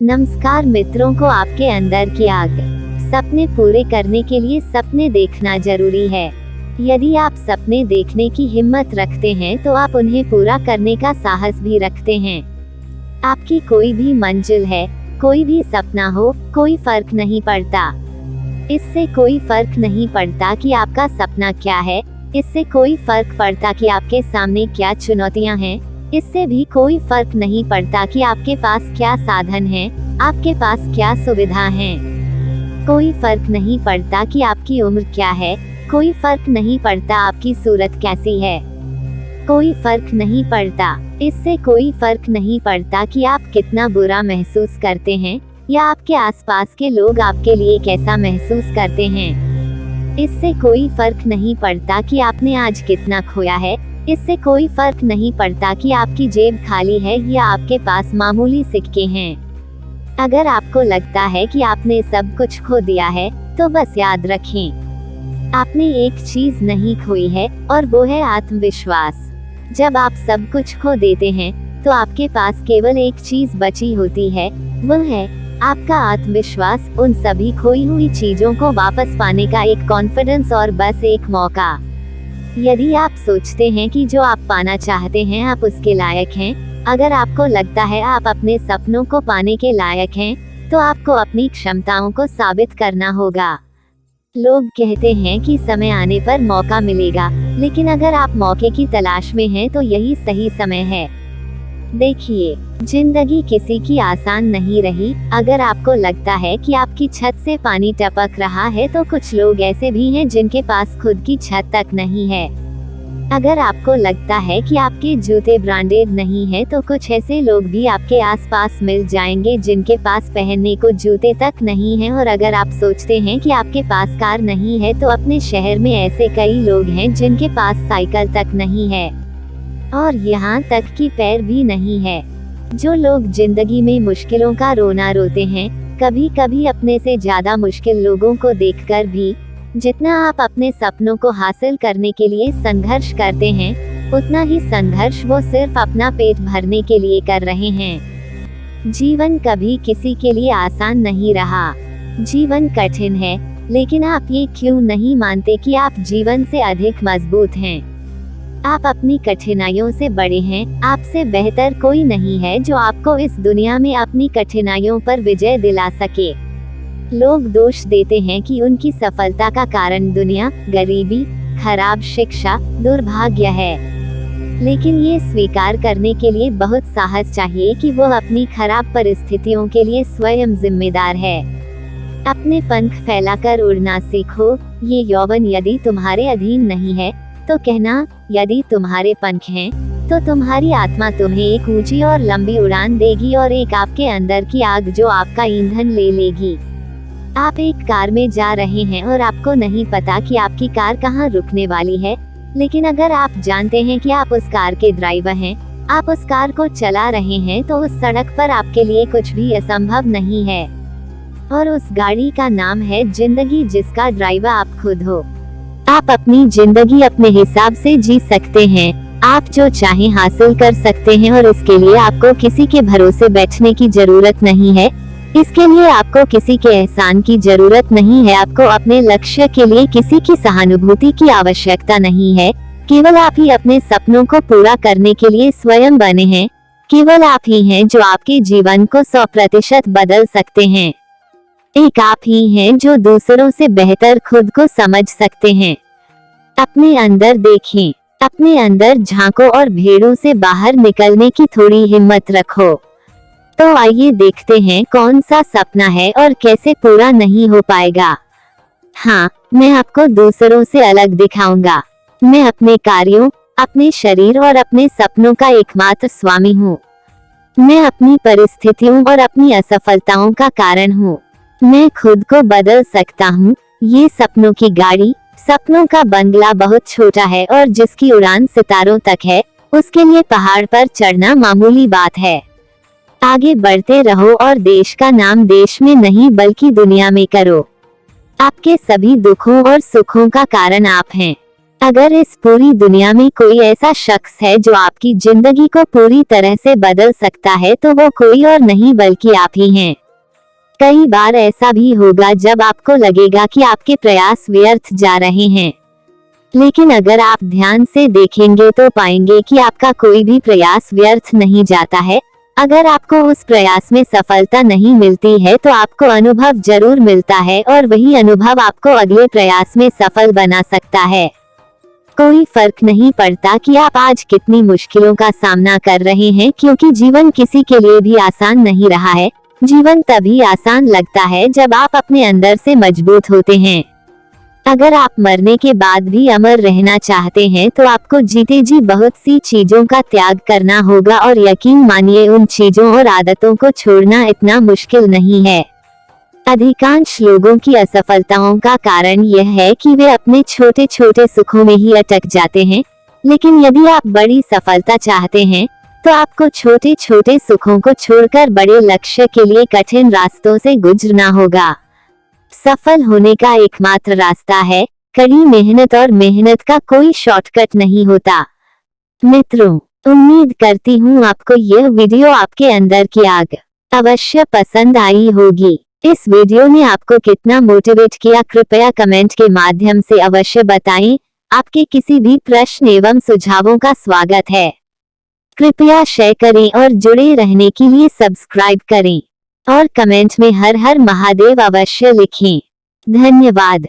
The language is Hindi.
नमस्कार मित्रों को आपके अंदर की आग सपने पूरे करने के लिए सपने देखना जरूरी है। यदि आप सपने देखने की हिम्मत रखते हैं तो आप उन्हें पूरा करने का साहस भी रखते हैं। आपकी कोई भी मंजिल है, कोई भी सपना हो, कोई फर्क नहीं पड़ता। इससे कोई फर्क नहीं पड़ता कि आपका सपना क्या है, इससे कोई फर्क पड़ता कि आपके सामने क्या चुनौतियां हैं। इससे भी कोई फर्क नहीं पड़ता कि आपके पास क्या साधन है, आपके पास क्या सुविधा है। कोई फर्क नहीं पड़ता कि आपकी उम्र क्या है, कोई फर्क नहीं पड़ता आपकी सूरत कैसी है। कोई फर्क नहीं पड़ता। इससे कोई फर्क नहीं पड़ता कि आप कितना बुरा महसूस करते हैं या आपके आसपास के लोग आपके लिए कैसा महसूस करते हैं। इससे कोई फर्क नहीं पड़ता कि आपने आज कितना खोया है। इससे कोई फर्क नहीं पड़ता कि आपकी जेब खाली है या आपके पास मामूली सिक्के हैं। अगर आपको लगता है कि आपने सब कुछ खो दिया है, तो बस याद रखें, आपने एक चीज नहीं खोई है और वो है आत्मविश्वास। जब आप सब कुछ खो देते हैं, तो आपके पास केवल एक चीज बची होती है, वो है आपका आत्मविश्वास। उन सभी खोई हुई चीजों को वापस पाने का एक कॉन्फिडेंस और बस एक मौका। यदि आप सोचते हैं कि जो आप पाना चाहते हैं आप उसके लायक हैं, अगर आपको लगता है आप अपने सपनों को पाने के लायक हैं, तो आपको अपनी क्षमताओं को साबित करना होगा। लोग कहते हैं कि समय आने पर मौका मिलेगा, लेकिन अगर आप मौके की तलाश में हैं तो यही सही समय है। देखिए, जिंदगी किसी की आसान नहीं रही। अगर आपको लगता है कि आपकी छत से पानी टपक रहा है, तो कुछ लोग ऐसे भी हैं जिनके पास खुद की छत तक नहीं है। अगर आपको लगता है कि आपके जूते ब्रांडेड नहीं हैं, तो कुछ ऐसे लोग भी आपके आसपास मिल जाएंगे जिनके पास पहनने को जूते तक नहीं हैं। और अगर आप सोचते हैं कि आपके पास कार नहीं है, तो अपने शहर में ऐसे कई लोग हैं जिनके पास साइकिल तक नहीं है और यहाँ तक कि पैर भी नहीं है। जो लोग जिंदगी में मुश्किलों का रोना रोते हैं, कभी कभी अपने से ज्यादा मुश्किल लोगों को देखकर भी, जितना आप अपने सपनों को हासिल करने के लिए संघर्ष करते हैं, उतना ही संघर्ष वो सिर्फ अपना पेट भरने के लिए कर रहे हैं। जीवन कभी किसी के लिए आसान नहीं रहा। जीवन कठिन है, लेकिन आप ये क्यों नहीं मानते कि आप जीवन से अधिक मजबूत हैं। आप अपनी कठिनाइयों से बड़े हैं। आपसे बेहतर कोई नहीं है जो आपको इस दुनिया में अपनी कठिनाइयों पर विजय दिला सके। लोग दोष देते हैं कि उनकी सफलता का कारण दुनिया, गरीबी, खराब शिक्षा, दुर्भाग्य है। लेकिन ये स्वीकार करने के लिए बहुत साहस चाहिए कि वो अपनी खराब परिस्थितियों के लिए स्वयं जिम्मेदार है। अपने पंख फैलाकर उड़ना सीखो। ये यौवन यदि तुम्हारे अधीन नहीं है, तो कहना, यदि तुम्हारे पंख हैं, तो तुम्हारी आत्मा तुम्हें एक ऊंची और लंबी उड़ान देगी और एक आपके अंदर की आग जो आपका ईंधन ले लेगी। आप एक कार में जा रहे हैं और आपको नहीं पता कि आपकी कार कहाँ रुकने वाली है, लेकिन अगर आप जानते हैं कि आप उस कार के ड्राइवर हैं, आप उस कार को चला रहे हैं, तो उस सड़क पर आपके लिए कुछ भी असंभव नहीं है। और उस गाड़ी का नाम है जिंदगी, जिसका ड्राइवर आप खुद हो। आप अपनी जिंदगी अपने हिसाब से जी सकते हैं। आप जो चाहें हासिल कर सकते हैं और इसके लिए आपको किसी के भरोसे बैठने की जरूरत नहीं है। इसके लिए आपको किसी के एहसान की जरूरत नहीं है। आपको अपने लक्ष्य के लिए किसी की सहानुभूति की आवश्यकता नहीं है। केवल आप ही अपने सपनों को पूरा करने के लिए स्वयं बने हैं। केवल आप ही हैं जो आपके जीवन को 100% बदल सकते हैं। एक आप ही हैं जो दूसरों से बेहतर खुद को समझ सकते हैं। अपने अंदर देखें, अपने अंदर झांको और भेड़ों से बाहर निकलने की थोड़ी हिम्मत रखो। तो आइए देखते हैं कौन सा सपना है और कैसे पूरा नहीं हो पाएगा। हाँ, मैं आपको दूसरों से अलग दिखाऊंगा। मैं अपने कार्यों, अपने शरीर और अपने सपनों का एकमात्र स्वामी हूँ। मैं अपनी परिस्थितियों और अपनी असफलताओं का कारण हूँ। मैं खुद को बदल सकता हूँ। ये सपनों की गाड़ी, सपनों का बंगला बहुत छोटा है और जिसकी उड़ान सितारों तक है, उसके लिए पहाड़ पर चढ़ना मामूली बात है। आगे बढ़ते रहो और देश का नाम देश में नहीं बल्कि दुनिया में करो। आपके सभी दुखों और सुखों का कारण आप हैं। अगर इस पूरी दुनिया में कोई ऐसा शख्स है जो आपकी जिंदगी को पूरी तरह से बदल सकता है तो वो कोई और नहीं बल्कि आप ही हैं। कई बार ऐसा भी होगा जब आपको लगेगा कि आपके प्रयास व्यर्थ जा रहे हैं, लेकिन अगर आप ध्यान से देखेंगे तो पाएंगे कि आपका कोई भी प्रयास व्यर्थ नहीं जाता है। अगर आपको उस प्रयास में सफलता नहीं मिलती है तो आपको अनुभव जरूर मिलता है और वही अनुभव आपको अगले प्रयास में सफल बना सकता है। कोई फर्क नहीं पड़ता कि आप आज कितनी मुश्किलों का सामना कर रहे हैं, क्योंकि जीवन किसी के लिए भी आसान नहीं रहा है। जीवन तभी आसान लगता है जब आप अपने अंदर से मजबूत होते हैं। अगर आप मरने के बाद भी अमर रहना चाहते हैं तो आपको जीते जी बहुत सी चीजों का त्याग करना होगा, और यकीन मानिए उन चीजों और आदतों को छोड़ना इतना मुश्किल नहीं है। अधिकांश लोगों की असफलताओं का कारण यह है कि वे अपने छोटे छोटे सुखों में ही अटक जाते हैं, लेकिन यदि आप बड़ी सफलता चाहते हैं तो आपको छोटे छोटे सुखों को छोड़कर बड़े लक्ष्य के लिए कठिन रास्तों से गुजरना होगा। सफल होने का एकमात्र रास्ता है कड़ी मेहनत, और मेहनत का कोई शॉर्टकट नहीं होता। मित्रों, उम्मीद करती हूँ आपको यह वीडियो आपके अंदर की आग अवश्य पसंद आई होगी। इस वीडियो ने आपको कितना मोटिवेट किया कृपया कमेंट के माध्यम से अवश्य बताएं। आपके किसी भी प्रश्न एवं सुझावों का स्वागत है। कृपया शेयर करें और जुड़े रहने के लिए सब्सक्राइब करें और कमेंट में हर हर महादेव अवश्य लिखें। धन्यवाद।